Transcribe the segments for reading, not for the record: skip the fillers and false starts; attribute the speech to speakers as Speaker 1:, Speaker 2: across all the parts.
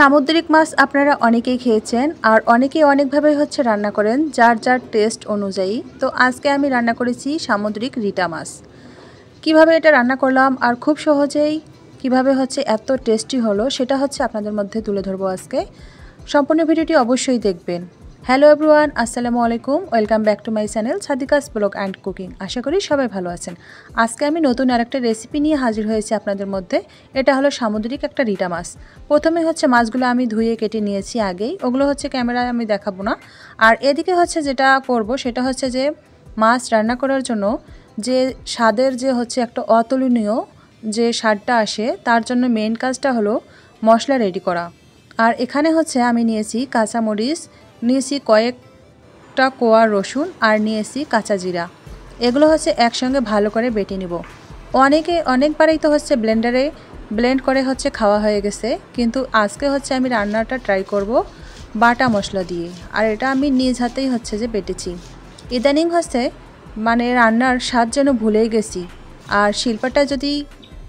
Speaker 1: সামুদ্রিক মাছ আপনারা অনেকেই খেয়েছেন আর অনেকেই অনেকভাবে রান্না করেন যার যার টেস্ট অনুযায়ী। তো আজকে আমি রান্না করেছি সামুদ্রিক রিটা মাছ। কিভাবে এটা রান্না করলাম আর খুব সহজেই কিভাবে এত টেস্টি হলো সেটা আপনাদের মধ্যে তুলে ধরবো আজকে। সম্পূর্ণ ভিডিওটি অবশ্যই দেখবেন। হ্যালো এভরিওয়ান, আসসালামু আলাইকুম, welcome back to my channel Sadika's blog and cooking. আশা করি সবাই ভালো আছেন। আজকে আমি নতুন আরেকটা রেসিপি নিয়ে হাজির হয়েছি আপনাদের মধ্যে। এটা হলো সামুদ্রিক একটা রিটা মাছ। প্রথমে মাছগুলো আমি ধুয়ে কেটে নিয়েছি আগেই, ওগুলো ক্যামেরায় আমি দেখাবো না। আর এদিকে যেটা করব সেটা যে মাছ রান্না করার জন্য যে স্বাদের যে একটা অতুলনীয় যে স্বাদটা আসে তার জন্য মেইন কাজটা হলো মশলা রেডি করা। আর এখানে আমি নিয়েছি কাঁচামরিচ, নিয়েছি কয়েকটা কোয়া রসুন আর নিয়েছি কাঁচা জিরা। এগুলো একসঙ্গে ভালো করে বেটে নিব। অনেকবারই তো ব্লেন্ডারে ব্লেন্ড করে খাওয়া হয়ে গেছে, কিন্তু আজকে আমি রান্নাটা ট্রাই করব বাটা মশলা দিয়ে। আর এটা আমি নিজ হাতেই যে বেটেছি। ইদানিং মানে রান্নার স্বাদ যেন ভুলেই গেছি। আর শিল্পাটা যদি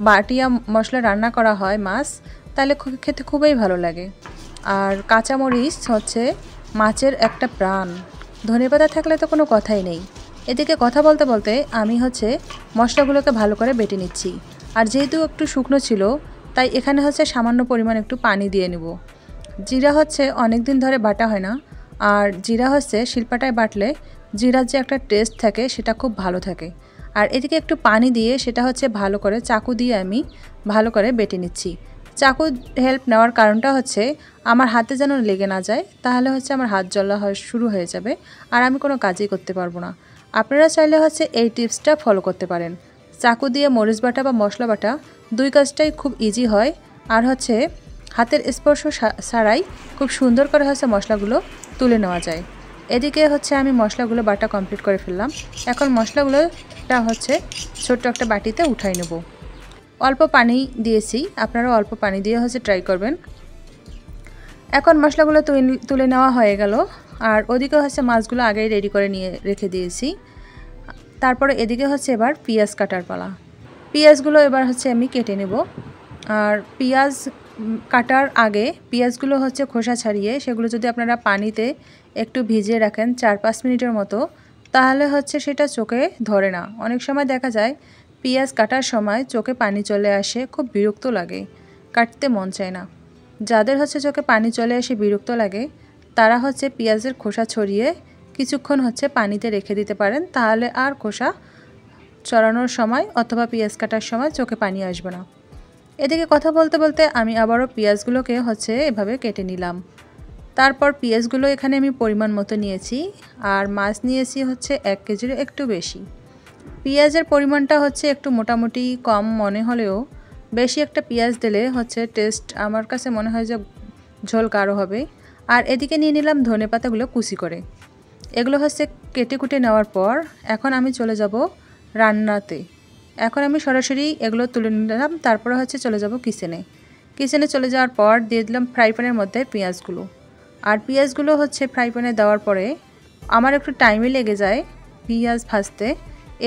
Speaker 1: বাটিয়া মশলা রান্না করা হয় মাছ, তাহলে খেতে খুবই ভালো লাগে। আর কাঁচামরিচ মাছের একটা প্রাণ, ধনেপাতা থাকলে তো কোনো কথাই নেই। এদিকে কথা বলতে বলতে আমি মশলাগুলোকে ভালো করে বেটে নিচ্ছি। আর যেহেতু একটু শুকনো ছিল তাই এখানে সামান্য পরিমাণ একটু পানি দিয়ে নেব। জিরা অনেক দিন ধরে বাটা হয় না, আর জিরা শিলপাটায় বাটলে জিরার যে একটা টেস্ট থাকে সেটা খুব ভালো থাকে। আর এদিকে একটু পানি দিয়ে সেটা ভালো করে চাকু দিয়ে আমি ভালো করে বেটে নিচ্ছি। চাকু হেল্প নেওয়ার কারণটা আমার হাতে যেন লেগে না যায়, তাহলে আমার হাত জ্বলা শুরু হয়ে যাবে আর আমি কোনো কাজই করতে পারবো না। আপনারা চাইলে এই টিপসটা ফলো করতে পারেন। চাকু দিয়ে মরিচ বাটা বা মশলা বাটা দুই কাজটাই খুব ইজি হয়। আর হাতের স্পর্শ ছাড়াই খুব সুন্দর করে মশলাগুলো তুলে নেওয়া যায়। এদিকে আমি মশলাগুলো বাটা কমপ্লিট করে ফেললাম। এখন মশলাগুলোটা ছোট্ট একটা বাটিতে উঠাই নেব। অল্প পানি দিয়েছি, আপনারা অল্প পানি দিয়ে ট্রাই করবেন। এখন মশলাগুলো তুলে নেওয়া হয়ে গেল। আর ওদিকে মাছগুলো আগেই রেডি করে নিয়ে রেখে দিয়েছি। তারপরে এদিকে এবার পেঁয়াজ কাটার পালা। পেঁয়াজগুলো এবার আমি কেটে নেব। আর পেঁয়াজ কাটার আগে পেঁয়াজগুলো খোসা ছাড়িয়ে সেগুলো যদি আপনারা পানিতে একটু ভিজিয়ে রাখেন 4-5 মিনিটের মতো, তাহলে সেটা চোখে ধরে না। অনেক সময় দেখা যায় পেঁয়াজ কাটার সময় চোখে পানি চলে আসে, খুব বিরক্ত লাগে, কাটতে মন চায় না। যাদের চোখে পানি চলে আসে, বিরক্ত লাগে, তারা পেঁয়াজের খোসা ছড়িয়ে কিছুক্ষণ পানিতে রেখে দিতে পারেন, তাহলে আর খোসা ছড়ানোর সময় অথবা পেঁয়াজ কাটার সময় চোখে পানি আসবে না। এদিকে কথা বলতে বলতে আমি আবারও পেঁয়াজগুলোকে এভাবে কেটে নিলাম। তারপর পেঁয়াজগুলো এখানে আমি পরিমাণ মতো নিয়েছি। আর মাছ নিয়েছি 1 কেজির একটু বেশি। পেঁয়াজের পরিমাণটা একটু মোটামুটি কম মনে হলেও বেশি একটা পেঁয়াজ দিলে টেস্ট আমার কাছে মনে হয় যে ঝোল গাঢ় হবে। আর এদিকে নিয়ে নিলাম ধনেপাতাগুলো কুচি করে। এগুলো কেটে কুটে নেওয়ার পর এখন আমি চলে যাব রান্নাতে। এখন আমি সরাসরি এগুলো তুলে নিলাম, তারপরে চলে যাব কিচেনে চলে যাওয়ার পর দিয়ে দিলাম ফ্রাই প্যানের মধ্যে পেঁয়াজগুলো। আর পেঁয়াজগুলো ফ্রাই প্যানে দেওয়ার পরে আমার একটু টাইমই লেগে যায় পেঁয়াজ ভাজতে।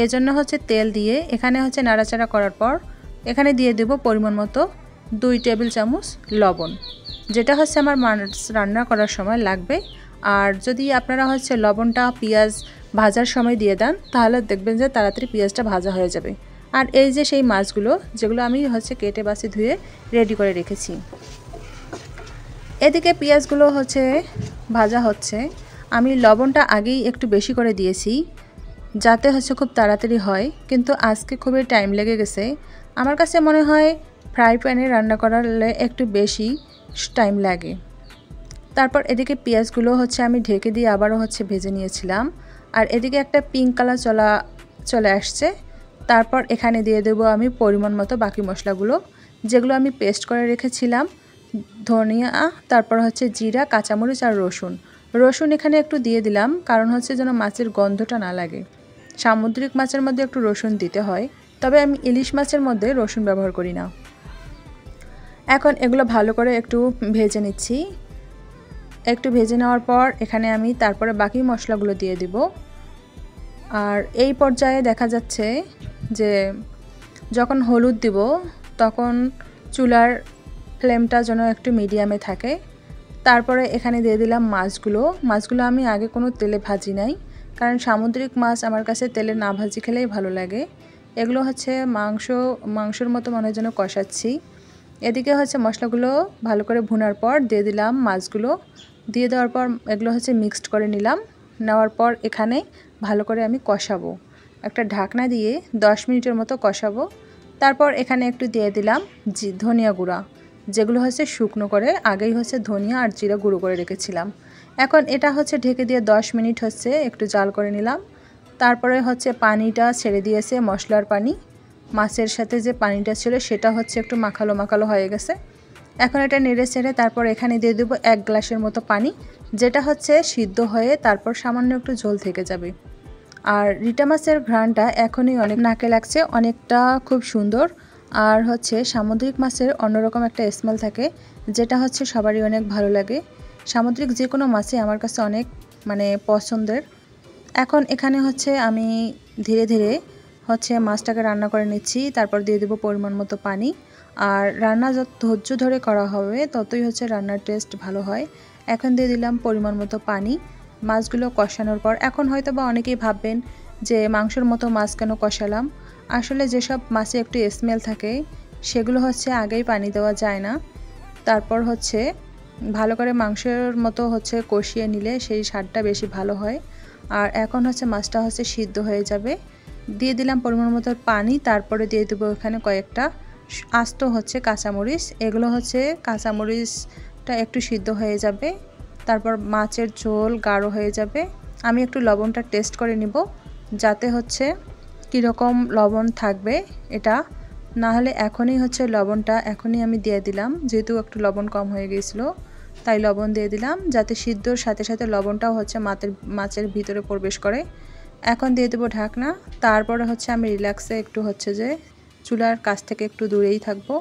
Speaker 1: এর জন্য তেল দিয়ে এখানে নাড়াচাড়া করার পর এখানে দিয়ে দেব পরিমাণ মতো 2 টেবিল চামচ লবণ, যেটা আমার মাছ রান্না করার সময় লাগবে। আর যদি আপনারা লবণটা পেঁয়াজ ভাজার সময় দিয়ে দেন, তাহলে দেখবেন যে তাড়াতাড়ি পেঁয়াজটা ভাজা হয়ে যাবে। আর এই যে সেই মাছগুলো যেগুলো আমি কেটে বাছি ধুয়ে রেডি করে রেখেছি। এদিকে পেঁয়াজগুলো ভাজা হচ্ছে। আমি লবণটা আগেই একটু বেশি করে দিয়েছি যাতে খুব তাড়াতাড়ি হয়, কিন্তু আজকে খুবই টাইম লেগে গেছে। আমার কাছে মনে হয় ফ্রাই প্যানে রান্না করলে একটু বেশি টাইম লাগে। তারপর এদিকে পেঁয়াজগুলো আমি ঢেকে দিয়ে আবারও ভেজে নিয়েছিলাম। আর এদিকে একটা পিঙ্ক কালার চলে আসছে। তারপর এখানে দিয়ে দেব আমি পরিমাণ মতো বাকি মশলাগুলো, যেগুলো আমি পেস্ট করে রেখেছিলাম। ধনিয়া, তারপর জিরা, কাঁচামরিচ আর রসুন এখানে একটু দিয়ে দিলাম, কারণ যেন মাছের গন্ধটা না লাগে। সামুদ্রিক মাছের মধ্যে একটু রসুন দিতে হয়, তবে আমি ইলিশ মাছের মধ্যে রসুন ব্যবহার করি না। এখন এগুলো ভালো করে একটু ভেজে নিচ্ছি। একটু ভেজে নেওয়ার পর এখানে আমি তারপরে বাকি মশলাগুলো দিয়ে দিব। আর এই পর্যায়ে দেখা যাচ্ছে যে যখন হলুদ দিব তখন চুলার ফ্লেমটা যেন একটু মিডিয়ামে থাকে। তারপরে এখানে দিয়ে দিলাম মাছগুলো আমি আগে কোনো তেলে ভাজি নাই, কারণ সামুদ্রিক মাছ আমার কাছে তেলে না ভাজি খেলেই ভালো লাগে। এগুলো হচ্ছে মাংসর মতো মনে হয় যেন কষাচ্ছি। এদিকে হচ্ছে মশলাগুলো ভালো করে ভুনার পর দিয়ে দিলাম মাছগুলো। দিয়ে দেওয়ার পর এগুলো হচ্ছে মিক্সড করে নিলাম। নেওয়ার পর এখানে ভালো করে আমি কষাবো, একটা ঢাকনা দিয়ে 10 মিনিটের মতো কষাবো। তারপর এখানে একটু দিয়ে দিলাম ধনিয়া গুঁড়া, যেগুলো হচ্ছে শুকনো করে আগেই হচ্ছে ধনিয়া আর জিরা গুঁড়ো করে রেখেছিলাম। এখন এটা হচ্ছে ঢেকে দিয়ে 10 মিনিট হচ্ছে একটু জাল করে নিলাম। তারপরে হচ্ছে পানিটা ছেড়ে দিয়েছে, মশলার পানি। মাছের সাথে যে পানিটা ছিল সেটা হচ্ছে একটু মাখালো মাখালো হয়ে গেছে। এখন এটা নেড়ে ছেড়ে তারপর এখানে দিয়ে দেবো 1 গ্লাসের মতো পানি, যেটা হচ্ছে সিদ্ধ হয়ে তারপর সামান্য একটু ঝোল থেকে যাবে। আর রিটা মাছের ঘ্রাণটা এখনই অনেক নাকে লাগছে, অনেকটা খুব সুন্দর। আর হচ্ছে সামুদ্রিক মাছের অন্যরকম একটা স্মেল থাকে, যেটা হচ্ছে সবারই অনেক ভালো লাগে। সামুদ্রিক যে কোনো মাছই আমার কাছে অনেক পছন্দের। এখন এখানে হচ্ছে আমি ধীরে ধীরে হচ্ছে মাছটাকে রান্না করে নিচ্ছি। তারপর দিয়ে দেবো পরিমাণ মতো পানি। আর রান্না যত ধৈর্য ধরে করা হবে ততই হচ্ছে রান্নার টেস্ট ভালো হয়। এখন দিয়ে দিলাম পরিমাণ মতো পানি। মাছগুলো কষানোর পর এখন হয়তো বা অনেকেই ভাববেন যে মাংসের মতো মাছ কেন কষালাম। আসলে যেসব মাছে একটু স্মেল থাকে সেগুলো হচ্ছে আগেই পানি দেওয়া যায় না। তারপর হচ্ছে ভালো করে মাংসের মতো হচ্ছে কষিয়ে নিলে সেই স্বাদটা বেশি ভালো হয়। আর এখন হচ্ছে মাছটা হচ্ছে সিদ্ধ হয়ে যাবে। দিয়ে দিলাম পরিমাণ মতো পানি। তারপরে দিয়ে দেবো এখানে কয়েকটা আস্ত হচ্ছে কাঁচামরিচ। এগুলো হচ্ছে কাঁচামরিচটা একটু সিদ্ধ হয়ে যাবে, তারপর মাছের ঝোল গাঢ় হয়ে যাবে। আমি একটু লবণটা টেস্ট করে নিব, যাতে হচ্ছে কীরকম লবণ থাকবে এটা। না হলে এখনই হচ্ছে লবণটা এখনই আমি দিয়ে দিলাম, যেহেতু একটু লবণ কম হয়ে গিয়েছিলো তাই লবণ দিয়ে দিলাম, যাতে সিদ্ধর সাথে সাথে লবণটাও হচ্ছে মাছের ভিতরে প্রবেশ করে। এখন দিয়ে দেবো ঢাকনা। তারপরে হচ্ছে আমি রিল্যাক্সে একটু হচ্ছে যে চুলার কাছ থেকে একটু দূরেই থাকবো।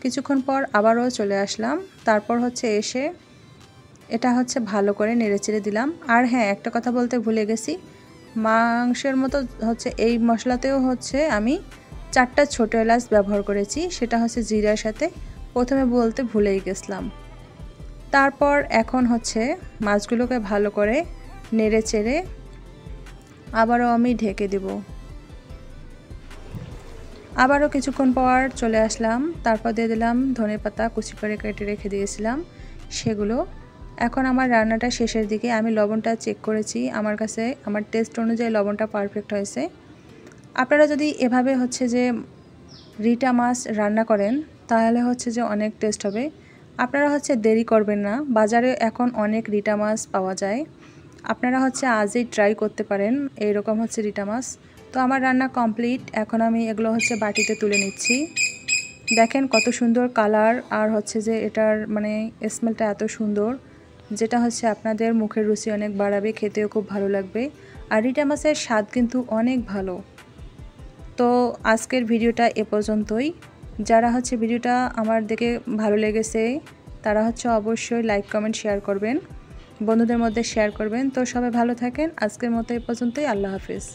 Speaker 1: কিছুক্ষণ পর আবারও চলে আসলাম। তারপর হচ্ছে এসে এটা হচ্ছে ভালো করে নেড়েচেড়ে দিলাম। আর হ্যাঁ, একটা কথা বলতে ভুলে গেছি, মাংসের মতো হচ্ছে এই মশলাতেও হচ্ছে আমি 4টা ছোটো এলাচ ব্যবহার করেছি, সেটা হচ্ছে জিরার সাথে, প্রথমে বলতে ভুলেই গেছিলাম। তারপর এখন হচ্ছে মাছগুলোকে ভালো করে নেড়েচেড়ে আবারও আমি ঢেকে দেব। আবারও কিছুক্ষণ পর চলে আসলাম। তারপর দিয়ে দিলাম ধনেপাতা কুচি করে কেটে রেখে দিয়েছিলাম সেগুলো। এখন আমার রান্নাটা শেষের দিকে, আমি লবণটা চেক করেছি, আমার কাছে আমার টেস্ট অনুযায়ী লবণটা পারফেক্ট হয়েছে। আপনারা যদি এভাবে হচ্ছে যে রিটা মাছ রান্না করেন তাহলে হচ্ছে যে অনেক টেস্ট হবে। আপনারা হচ্ছে দেরি করবেন না, বাজারে এখন অনেক রিটা মাছ পাওয়া যায়, আপনারা হচ্ছে আজই ট্রাই করতে পারেন এইরকম হচ্ছে রিটা মাছ। তো আমার রান্না কমপ্লিট। এখন আমি এগুলো হচ্ছে বাটিতে তুলে নিচ্ছি। দেখেন কত সুন্দর কালার, আর হচ্ছে যে এটার স্মেলটা এত সুন্দর, যেটা হচ্ছে আপনাদের মুখের রুচি অনেক বাড়াবে, খেতেও খুব ভালো লাগবে। আর রিটা মাছের স্বাদ কিন্তু অনেক ভালো। তো আজকের ভিডিওটা এ পর্যন্তই। যারা হচ্ছে ভিডিওটা আমার দেখে ভালো লেগেছে তারা হচ্ছে অবশ্যই লাইক কমেন্ট শেয়ার করবেন, বন্ধুদের মধ্যে শেয়ার করবেন। তো সবাই ভালো থাকেন। আজকের মতো এ পর্যন্তই। আল্লাহ হাফেজ।